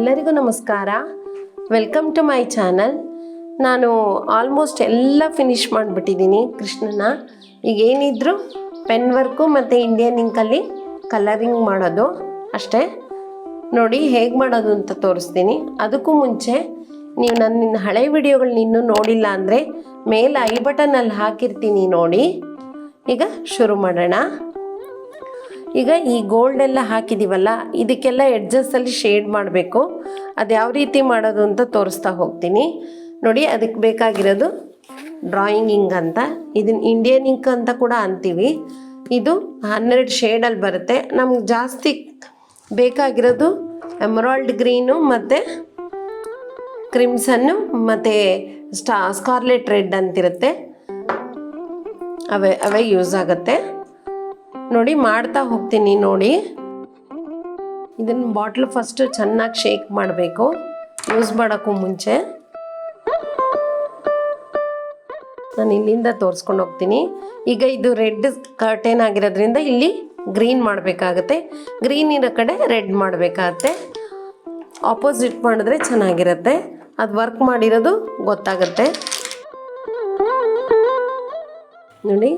ಎಲ್ಲರಿಗೂ ನಮಸ್ಕಾರ. Welcome to my channel. ನಾನು ಆಲ್ಮೋಸ್ಟ್ ಎಲ್ಲ ಫಿನಿಶ್ ಮಾಡಿಬಿಟ್ಟಿದ್ದೀನಿ ಕೃಷ್ಣನ. ಈಗ ಏನಿದ್ರು ಪೆನ್ ವರ್ಕು ಮತ್ತು ಇಂಡಿಯನ್ ಇಂಕಲ್ಲಿ ಕಲರಿಂಗ್ ಮಾಡೋದು ಅಷ್ಟೇ. ನೋಡಿ ಹೇಗೆ ಮಾಡೋದು ಅಂತ ತೋರಿಸ್ತೀನಿ. ಅದಕ್ಕೂ ಮುಂಚೆ ನೀವು ನನ್ನ ಹಳೆ ವಿಡಿಯೋಗಳನ್ನ ಇನ್ನೂ ನೋಡಿಲ್ಲ ಅಂದರೆ ಮೇಲೆ ಐ ಬಟನಲ್ಲಿ ಹಾಕಿರ್ತೀನಿ ನೋಡಿ. ಈಗ ಶುರು ಮಾಡೋಣ. ಈಗ ಈ ಗೋಲ್ಡ್ ಎಲ್ಲ ಹಾಕಿದ್ದೀವಲ್ಲ, ಇದಕ್ಕೆಲ್ಲ ಎಡ್ಜಸ್ಸಲ್ಲಿ ಶೇಡ್ ಮಾಡಬೇಕು. ಅದು ಯಾವ ರೀತಿ ಮಾಡೋದು ಅಂತ ತೋರಿಸ್ತಾ ಹೋಗ್ತೀನಿ ನೋಡಿ. ಅದಕ್ಕೆ ಬೇಕಾಗಿರೋದು ಡ್ರಾಯಿಂಗ್ ಇಂಕ್ ಅಂತ, ಇದನ್ನು ಇಂಡಿಯನ್ ಇಂಕ್ ಅಂತ ಕೂಡ ಅಂತೀವಿ. ಇದು 12 ಶೇಡಲ್ಲಿ ಬರುತ್ತೆ. ನಮ್ಗೆ ಜಾಸ್ತಿ ಬೇಕಾಗಿರೋದು ಎಮರಾಲ್ಡ್ ಗ್ರೀನು ಮತ್ತು ಕ್ರಿಮ್ಸನ್ನು ಮತ್ತು ಸ್ಕಾರ್ಲೆಟ್ ರೆಡ್ ಅಂತಿರುತ್ತೆ. ಅವೇ ಯೂಸ್ ಆಗುತ್ತೆ ನೋಡಿ. ಮಾಡ್ತಾ ಹೋಗ್ತೀನಿ ನೋಡಿ. ಇದನ್ನು ಬಾಟ್ಲು ಫಸ್ಟು ಚೆನ್ನಾಗಿ ಶೇಕ್ ಮಾಡಬೇಕು ಯೂಸ್ ಮಾಡೋಕ್ಕೂ ಮುಂಚೆ. ನಾನು ಇಲ್ಲಿಂದ ತೋರಿಸ್ಕೊಂಡು ಹೋಗ್ತೀನಿ. ಈಗ ಇದು ರೆಡ್ ಕರ್ಟೇನ್ ಆಗಿರೋದ್ರಿಂದ ಇಲ್ಲಿ ಗ್ರೀನ್ ಮಾಡಬೇಕಾಗತ್ತೆ, ಗ್ರೀನ್ ಇರೋ ಕಡೆ ರೆಡ್ ಮಾಡಬೇಕಾಗತ್ತೆ. ಆಪೋಸಿಟ್ ಮಾಡಿದ್ರೆ ಚೆನ್ನಾಗಿರುತ್ತೆ. ಅದು ವರ್ಕ್ ಮಾಡಿರೋದು ಗೊತ್ತಾಗುತ್ತೆ ನೋಡಿ.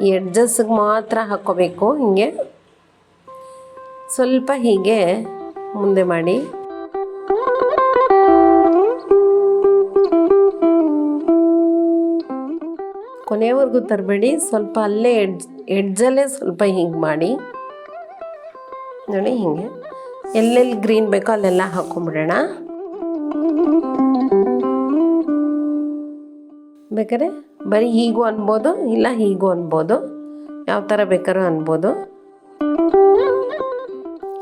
ಈ ಎಡ್ಜಸ್ಗೆ ಮಾತ್ರ ಹಾಕ್ಕೋಬೇಕು. ಹೀಗೆ ಸ್ವಲ್ಪ ಹೀಗೆ ಮುಂದೆ ಮಾಡಿ. ಕೊನೆಯವರೆಗೂ ತರಬೇಡಿ, ಸ್ವಲ್ಪ ಅಲ್ಲೇ ಎಡ್ಜಲ್ಲೇ ಸ್ವಲ್ಪ ಹೀಗೆ ಮಾಡಿ ನೋಡಿ. ಹೀಗೆ ಎಲ್ಲೆಲ್ಲಿ ಗ್ರೀನ್ ಬೇಕೋ ಅಲ್ಲೆಲ್ಲ ಹಾಕ್ಕೊಂಬಿಡೋಣ. ಬೇಕಾದ್ರೆ ಬರೀ ಹೀಗೂ ಅನ್ಬೋದು, ಇಲ್ಲ ಹೀಗೂ ಅನ್ಬೋದು, ಯಾವ ಥರ ಬೇಕಾದ್ರೂ ಅನ್ಬೋದು.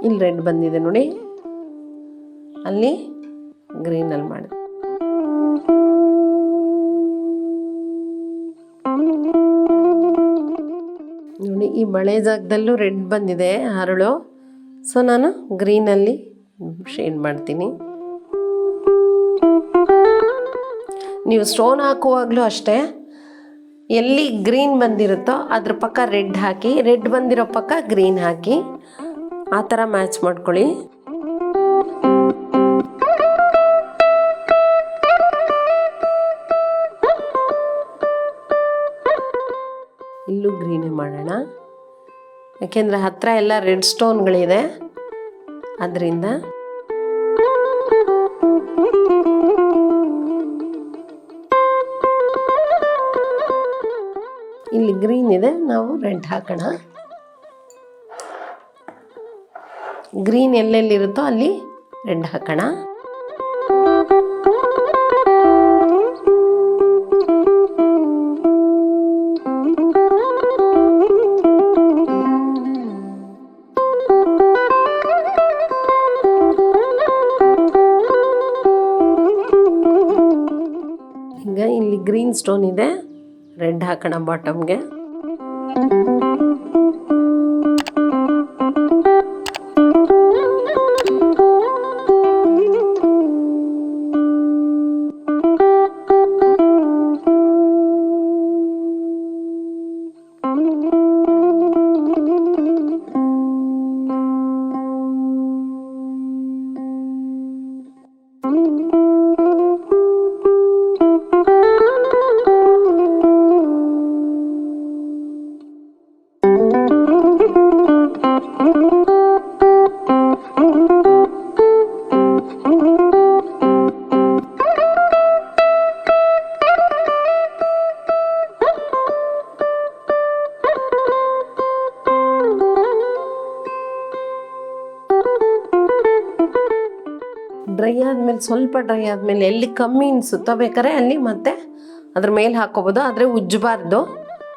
ಇಲ್ಲಿ ರೆಡ್ ಬಂದಿದೆ ನೋಡಿ, ಅಲ್ಲಿ ಗ್ರೀನಲ್ಲಿ ಮಾಡಿ. ನೋಡಿ ಈ ಬಳೆ ಜಾಗದಲ್ಲೂ ರೆಡ್ ಬಂದಿದೆ ಹರಳು. ಸೊ ನಾನು ಗ್ರೀನಲ್ಲಿ ಶೇಡ್ ಮಾಡ್ತೀನಿ. ನೀವು ಸ್ಟೋನ್ ಹಾಕುವಾಗಲೂ ಅಷ್ಟೇ, ಎಲ್ಲಿ ಗ್ರೀನ್ ಬಂದಿರುತ್ತೋ ಅದ್ರ ಪಕ್ಕ ರೆಡ್ ಹಾಕಿ, ರೆಡ್ ಬಂದಿರೋ ಪಕ್ಕ ಗ್ರೀನ್ ಹಾಕಿ, ಆ ಥರ ಮ್ಯಾಚ್ ಮಾಡ್ಕೊಳ್ಳಿ. ಇಲ್ಲೂ ಗ್ರೀನೇ ಮಾಡೋಣ, ಯಾಕೆಂದರೆ ಹತ್ತಿರ ಎಲ್ಲ ರೆಡ್ ಸ್ಟೋನ್ಗಳಿದೆ ಅದರಿಂದ. ಇಲ್ಲಿ ಗ್ರೀನ್ ಇದೆ, ನಾವು ರೆಡ್ ಹಾಕೋಣ. ಗ್ರೀನ್ ಎಲ್ಲೆಲ್ಲಿರುತ್ತೋ ಅಲ್ಲಿ ರೆಡ್ ಹಾಕೋಣ. ಈಗ ಇಲ್ಲಿ ಗ್ರೀನ್ ಸ್ಟೋನ್ ಇದೆ, ರೆಡ್ ಹಾಕೋಣ ಬಾಟಮ್ಗೆ. ಡ್ರೈ ಆದಮೇಲೆ, ಸ್ವಲ್ಪ ಡ್ರೈ ಆದಮೇಲೆ ಎಲ್ಲಿ ಕಮ್ಮಿ ಅನಿಸುತ್ತೋ ಬೇಕಾದ್ರೆ ಅಲ್ಲಿ ಮತ್ತೆ ಅದ್ರ ಮೇಲೆ ಹಾಕ್ಕೋಬೋದು. ಆದರೆ ಉಜ್ಜಬಾರ್ದು,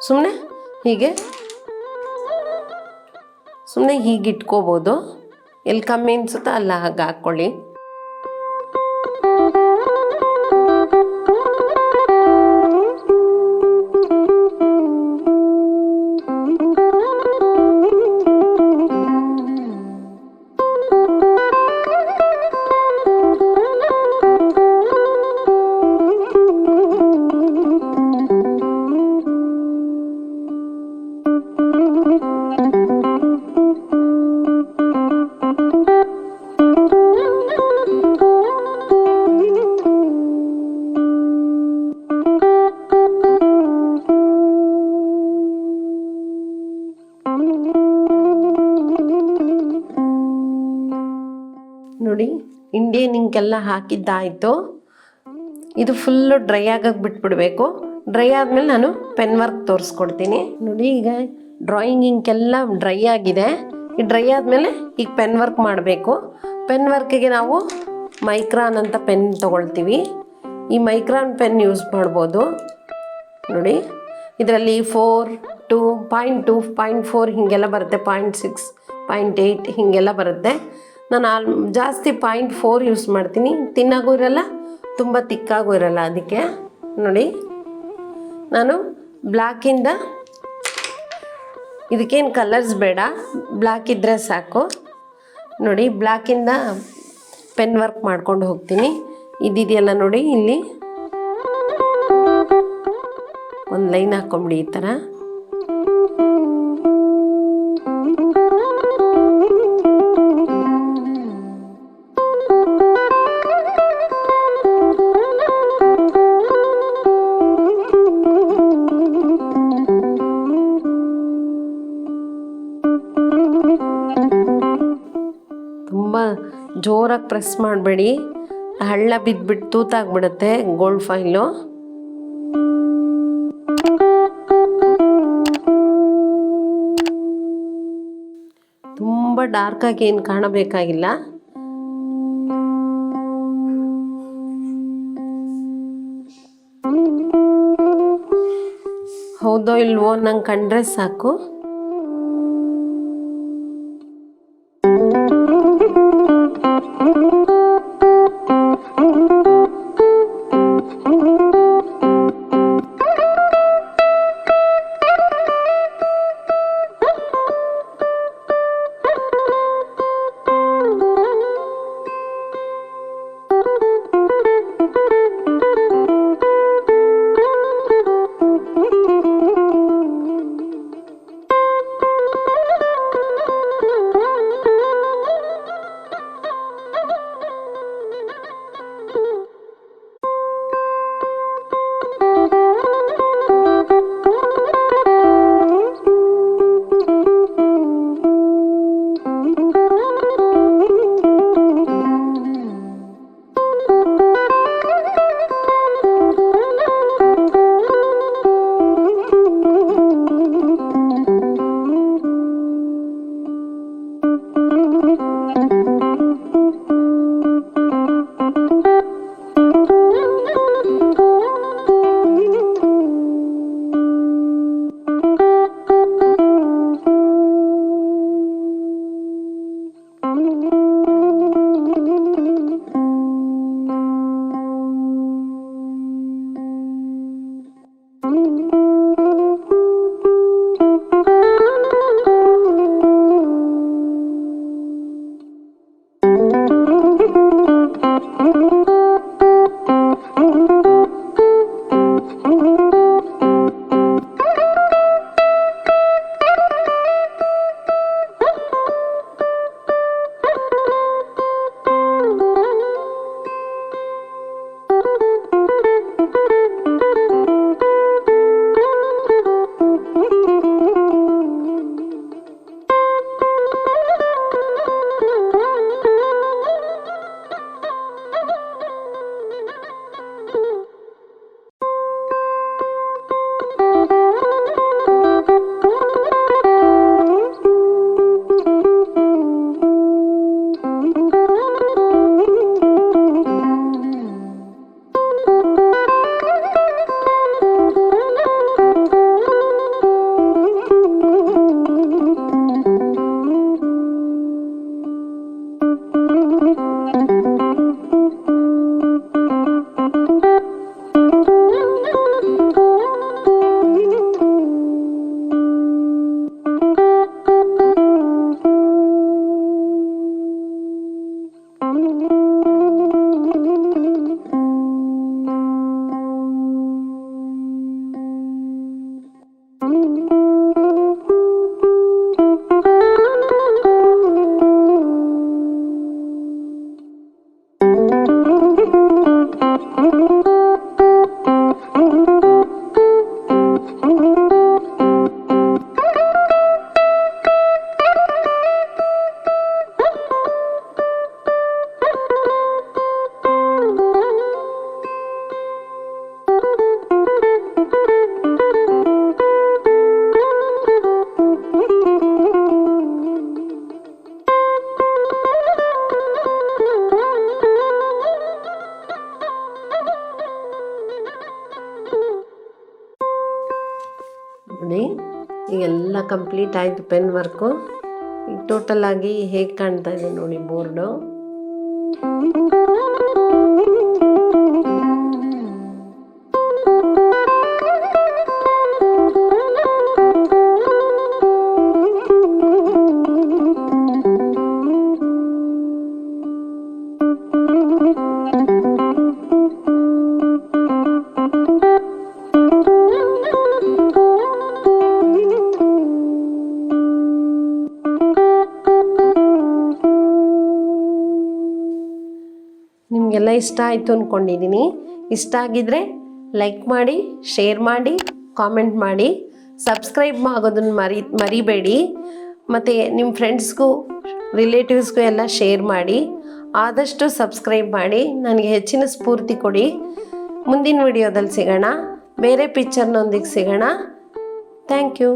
ಸುಮ್ಮನೆ ಹೀಗೆ ಇಟ್ಕೋಬೋದು. ಎಲ್ಲಿ ಕಮ್ಮಿ ಅನಿಸುತ್ತೋ ಅಲ್ಲ ಹಾಗೆ ಹಾಕ್ಕೊಳ್ಳಿ. ನೋಡಿ ಇಂಡಿಯನ್ ಇಂಕೆಲ್ಲ ಹಾಕಿದ್ದಾಯಿತು. ಇದು ಫುಲ್ಲು ಡ್ರೈ ಆಗಕ್ಕೆ ಬಿಟ್ಬಿಡಬೇಕು. ಡ್ರೈ ಆದಮೇಲೆ ನಾನು ಪೆನ್ ವರ್ಕ್ ತೋರಿಸ್ಕೊಡ್ತೀನಿ. ನೋಡಿ ಈಗ ಡ್ರಾಯಿಂಗ್ ಇಂಕೆಲ್ಲ ಡ್ರೈ ಆಗಿದೆ. ಈ ಡ್ರೈ ಆದಮೇಲೆ ಈಗ ಪೆನ್ ವರ್ಕ್ ಮಾಡಬೇಕು. ಪೆನ್ ವರ್ಕಿಗೆ ನಾವು ಮೈಕ್ರಾನ್ ಅಂತ ಪೆನ್ ತೊಗೊಳ್ತೀವಿ. ಈ ಮೈಕ್ರಾನ್ ಪೆನ್ ಯೂಸ್ ಮಾಡ್ಬೋದು. ನೋಡಿ ಇದರಲ್ಲಿ 4, 2, 0.2, 0.4 ಹೀಗೆಲ್ಲ ಬರುತ್ತೆ, 0.6, 0.8 ಹೀಗೆಲ್ಲ ಬರುತ್ತೆ. ನಾನು ಜಾಸ್ತಿ 0.4 ಯೂಸ್ ಮಾಡ್ತೀನಿ. ತಿನ್ನಾಗೂ ಇರಲ್ಲ, ತುಂಬ ತಿಕ್ಕಾಗೂ ಇರಲ್ಲ. ಅದಕ್ಕೆ ನೋಡಿ ನಾನು ಬ್ಲ್ಯಾಕಿಂದ, ಇದಕ್ಕೇನು ಕಲರ್ಸ್ ಬೇಡ, ಬ್ಲ್ಯಾಕ್ ಇದ್ದರೆ ಸಾಕು. ನೋಡಿ ಬ್ಲ್ಯಾಕಿಂದ ಪೆನ್ ವರ್ಕ್ ಮಾಡ್ಕೊಂಡು ಹೋಗ್ತೀನಿ. ಇದಿದೆಯಲ್ಲ ನೋಡಿ, ಇಲ್ಲಿ ಒಂದು ಲೈನ್ ಹಾಕ್ಕೊಂಬಿಡಿ ಈ ಥರ. ತುಂಬ ಜೋರಾಗಿ ಪ್ರೆಸ್ ಮಾಡಬೇಡಿ, ಹಳ್ಳ ಬಿದ್ದುಬಿಟ್ಟು ತೂತಾಗ್ಬಿಡುತ್ತೆ ಗೋಲ್ಡ್ ಫಾಯಿಲು. ತುಂಬ ಡಾರ್ಕಾಗಿ ಏನು ಕಾಣಬೇಕಾಗಿಲ್ಲ. ಹೌದೋ ಇಲ್ವೋ ನಂಗೆ ಕಂಡ್ರೆ ಸಾಕು. ಕಂಪ್ಲೀಟ್ ಆಯಿತು ಪೆನ್ ವರ್ಕು. ಈಗ ಟೋಟಲ್ ಆಗಿ ಹೇಗೆ ಕಾಣ್ತಾ ಇದೆ ನೋಡಿ ಬೋರ್ಡು. ನಿಮಗೆಲ್ಲ ಇಷ್ಟ ಆಯಿತು ಅಂದ್ಕೊಂಡಿದ್ದೀನಿ. ಇಷ್ಟ ಆಗಿದ್ದರೆ ಲೈಕ್ ಮಾಡಿ, ಶೇರ್ ಮಾಡಿ, ಕಾಮೆಂಟ್ ಮಾಡಿ, ಸಬ್ಸ್ಕ್ರೈಬ್ ಆಗೋದನ್ನು ಮರಿಬೇಡಿ. ಮತ್ತು ನಿಮ್ಮ ಫ್ರೆಂಡ್ಸ್ಗೂ ರಿಲೇಟಿವ್ಸ್ಗೂ ಎಲ್ಲ ಶೇರ್ ಮಾಡಿ. ಆದಷ್ಟು ಸಬ್ಸ್ಕ್ರೈಬ್ ಮಾಡಿ, ನನಗೆ ಹೆಚ್ಚಿನ ಸ್ಫೂರ್ತಿ ಕೊಡಿ. ಮುಂದಿನ ವಿಡಿಯೋದಲ್ಲಿ ಸಿಗೋಣ, ಬೇರೆ ಪಿಕ್ಚರ್ನೊಂದಿಗೆ ಸಿಗೋಣ. Thank you.